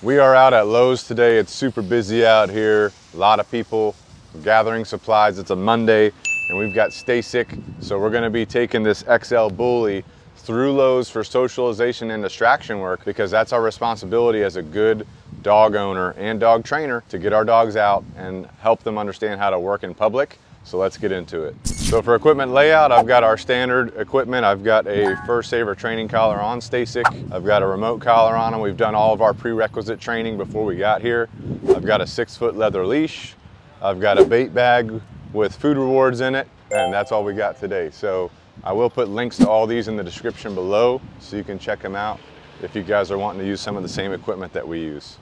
We are out at Lowe's today. It's super busy out here. A lot of people gathering supplies. It's a Monday and we've got Stay Sick. So we're gonna be taking this XL Bully through Lowe's for socialization and distraction work, because that's our responsibility as a good dog owner and dog trainer, to get our dogs out and help them understand how to work in public. So let's get into it. So for equipment layout, I've got our standard equipment. I've got a First Saver training collar on Stay Sick. I've got a remote collar on him. We've done all of our prerequisite training before we got here. I've got a 6-foot leather leash. I've got a bait bag with food rewards in it, and that's all we got today. So I will put links to all these in the description below so you can check them out if you guys are wanting to use some of the same equipment that we use.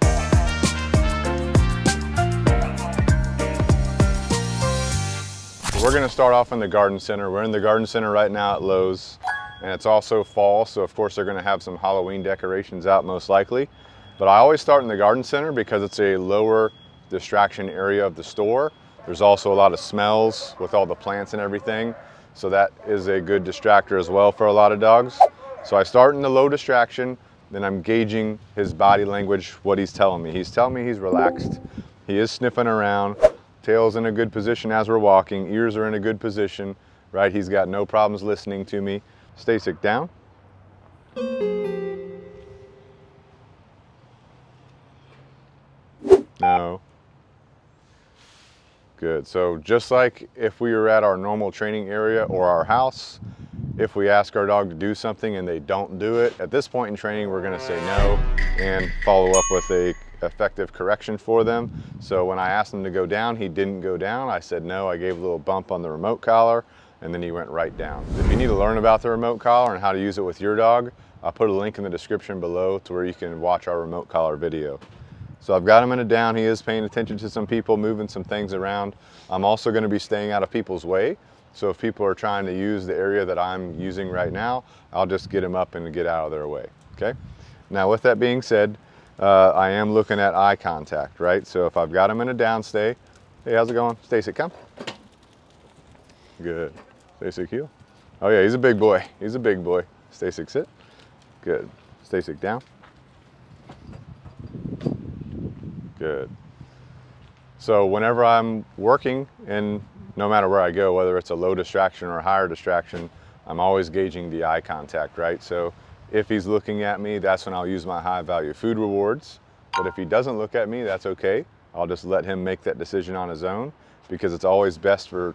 We're gonna start off in the garden center. We're in the garden center right now at Lowe's, and it's also fall, so of course they're gonna have some Halloween decorations out most likely. But I always start in the garden center because it's a lower distraction area of the store. There's also a lot of smells with all the plants and everything, so that is a good distractor as well for a lot of dogs. So I start in the low distraction, then I'm gauging his body language, what he's telling me. He's telling me he's relaxed. He is sniffing around. Tail's in a good position as we're walking. Ears are in a good position, right? He's got no problems listening to me. Stay Sick, down. No. Good. So just like if we were at our normal training area or our house, if we ask our dog to do something and they don't do it, at this point in training, we're going to say no and follow up with a effective correction for them. So when I asked him to go down, he didn't go down. I said no. I gave a little bump on the remote collar, and then he went right down. If you need to learn about the remote collar and how to use it with your dog, I'll put a link in the description below to where you can watch our remote collar video. So I've got him in a down. He is paying attention to some people, moving some things around. I'm also going to be staying out of people's way. So if people are trying to use the area that I'm using right now, I'll just get him up and get out of their way, okay? Now with that being said, I am looking at eye contact, right? So if I've got him in a down stay, hey, how's it going? Stay Sick, come. Good. Stay Sick, heel. Oh yeah, he's a big boy. He's a big boy. Stay Sick, sit. Good. Stay Sick, down. Good. So whenever I'm working, and no matter where I go, whether it's a low distraction or a higher distraction, I'm always gauging the eye contact, right? So if he's looking at me, that's when I'll use my high value food rewards. But if he doesn't look at me, that's okay. I'll just let him make that decision on his own, because it's always best for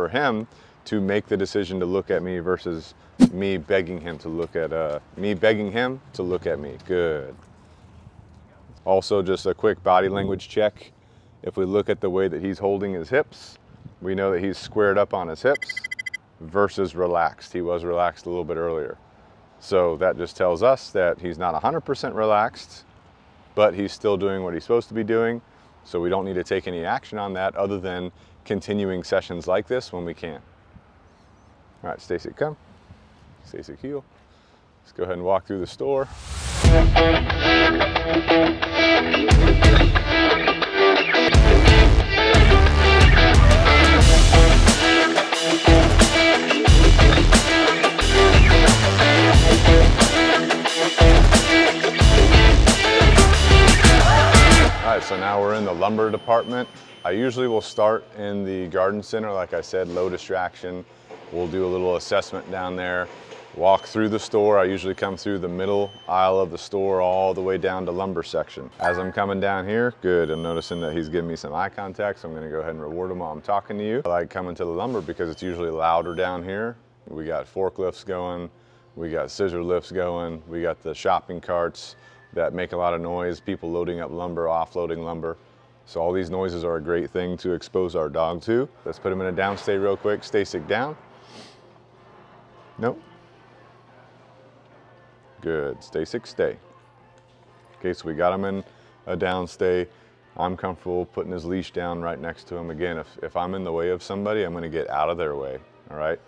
him to make the decision to look at me versus me begging him to look at me. Good. Also, just a quick body language check. If we look at the way that he's holding his hips, we know that he's squared up on his hips versus relaxed. He was relaxed a little bit earlier. So that just tells us that he's not 100% relaxed, but he's still doing what he's supposed to be doing. So we don't need to take any action on that other than continuing sessions like this when we can. All right, Stay Sick, come. Stay Sick, heel. Let's go ahead and walk through the store. So now we're in the lumber department. I usually will start in the garden center, like I said, low distraction. We'll do a little assessment down there, walk through the store. I usually come through the middle aisle of the store all the way down to lumber section. As I'm coming down here, good, I'm noticing that he's giving me some eye contact, so I'm gonna go ahead and reward him while I'm talking to you. I like coming to the lumber because it's usually louder down here. We got forklifts going, we got scissor lifts going, we got the shopping carts that make a lot of noise, people loading up lumber, offloading lumber. So all these noises are a great thing to expose our dog to. Let's put him in a down stay real quick. Stay Sick, down. Nope. Good. Stay Sick, stay. Okay, so we got him in a down stay. I'm comfortable putting his leash down right next to him. Again, if I'm in the way of somebody, I'm gonna get out of their way, all right?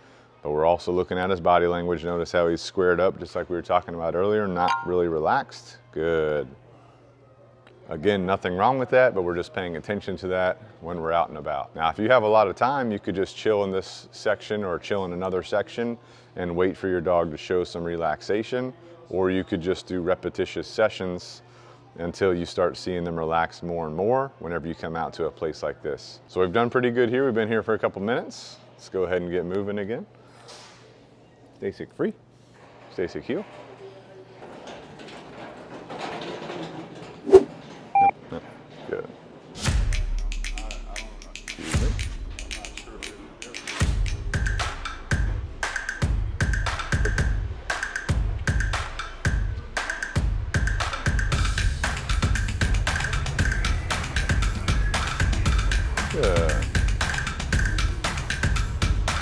But we're also looking at his body language. Notice how he's squared up, just like we were talking about earlier, not really relaxed. Good. Again, nothing wrong with that, but we're just paying attention to that when we're out and about. Now, if you have a lot of time, you could just chill in this section or chill in another section and wait for your dog to show some relaxation, or you could just do repetitious sessions until you start seeing them relax more and more whenever you come out to a place like this. So we've done pretty good here. We've been here for a couple minutes. Let's go ahead and get moving again. Stay sick free. Stay sick heel. Yep, good. Excuse me. Good.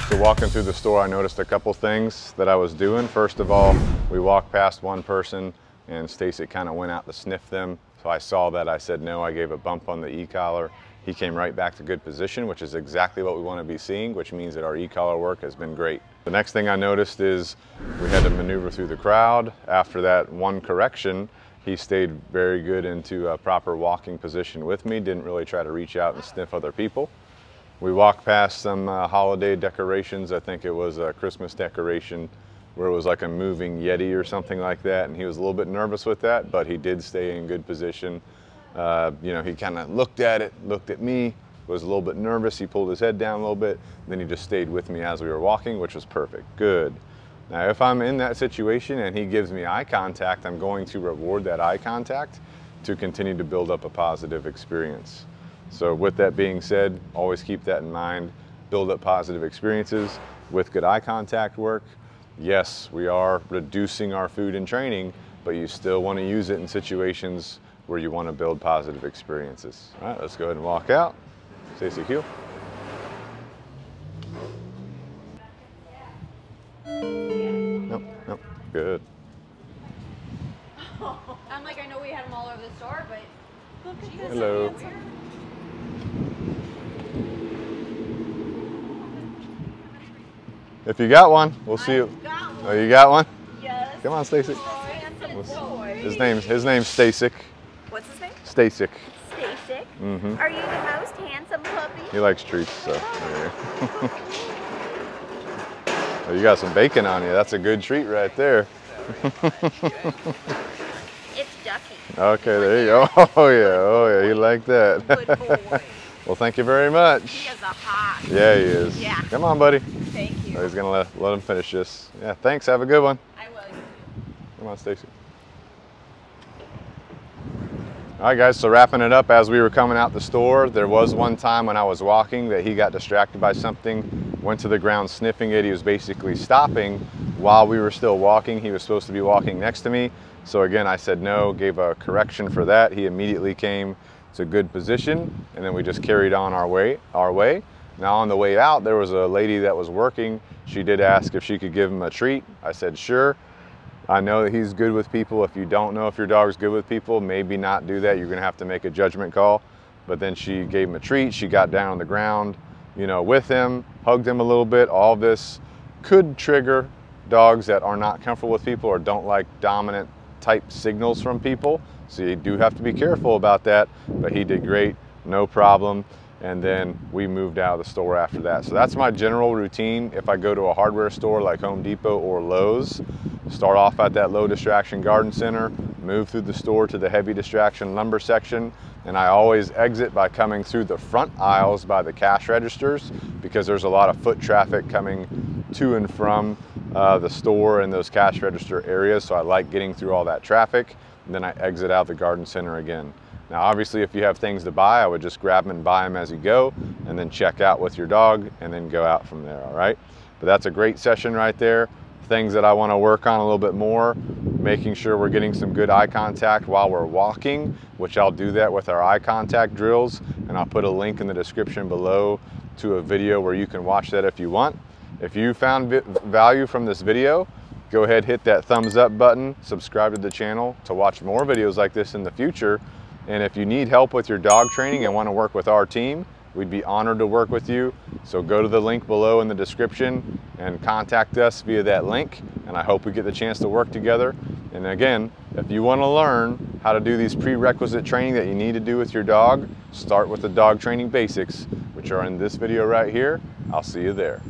So walking through the store, I noticed a couple things that I was doing. First of all, we walked past one person and Stacy kind of went out to sniff them. So I saw that, I said no, I gave a bump on the e-collar. He came right back to good position, which is exactly what we want to be seeing, which means that our e-collar work has been great. The next thing I noticed is we had to maneuver through the crowd. After that one correction, he stayed very good into a proper walking position with me, didn't really try to reach out and sniff other people. We walked past some holiday decorations. I think it was a Christmas decoration where it was like a moving Yeti or something like that, and he was a little bit nervous with that, but he did stay in good position. You know, he kind of looked at it, looked at me, was a little bit nervous. He pulled his head down a little bit, then he just stayed with me as we were walking, which was perfect. Good. Now, if I'm in that situation and he gives me eye contact, I'm going to reward that eye contact to continue to build up a positive experience. So with that being said, always keep that in mind. Build up positive experiences with good eye contact work. Yes, we are reducing our food and training, but you still want to use it in situations where you want to build positive experiences. All right, let's go ahead and walk out. Stay secure. Nope, nope, good. I'm like, I know we had them all over the store, but look at this. Hello. If you got one, we'll see you. Oh, you got one? Yes. Come on, Stacey. His name's Stasic. What's his name? Stasic. Stasic. Mm-hmm. Are you the most handsome puppy? He likes treats, so there you go. Oh, you got some bacon on you. That's a good treat right there. It's Ducky. Okay, there you go. Oh yeah, you like that. Good boy. Well, thank you very much. He is a hot. Yeah, he is. Yeah. Come on, buddy. Thank you. So he's gonna let him finish this. Yeah, thanks. Have a good one. I will. Come on, Stacy. All right, guys, so wrapping it up, as we were coming out the store, there was one time when I was walking that he got distracted by something, went to the ground sniffing it. He was basically stopping while we were still walking. He was supposed to be walking next to me. So again, I said no, gave a correction for that. He immediately came to good position, and then we just carried on our way. Now on the way out, there was a lady that was working. She did ask if she could give him a treat. I said sure. I know that he's good with people. If you don't know if your dog's good with people, maybe not do that. You're gonna have to make a judgment call. But then she gave him a treat. She got down on the ground, you know, with him, hugged him a little bit. All this could trigger dogs that are not comfortable with people or don't like dominant type signals from people. So you do have to be careful about that, but he did great, no problem. And then we moved out of the store after that. So that's my general routine. If I go to a hardware store like Home Depot or Lowe's, start off at that low distraction garden center, move through the store to the heavy distraction lumber section, and I always exit by coming through the front aisles by the cash registers because there's a lot of foot traffic coming to and from the store and those cash register areas. So I like getting through all that traffic, and then I exit out the garden center again. Now, obviously, if you have things to buy, I would just grab them and buy them as you go, and then check out with your dog, and then go out from there, all right? But that's a great session right there. Things that I want to work on a little bit more, making sure we're getting some good eye contact while we're walking, which I'll do that with our eye contact drills, and I'll put a link in the description below to a video where you can watch that if you want. If you found value from this video, go ahead, hit that thumbs up button, subscribe to the channel to watch more videos like this in the future. And if you need help with your dog training and want to work with our team, we'd be honored to work with you. So go to the link below in the description and contact us via that link. And I hope we get the chance to work together. And again, if you want to learn how to do these prerequisite training that you need to do with your dog, start with the dog training basics, which are in this video right here. I'll see you there.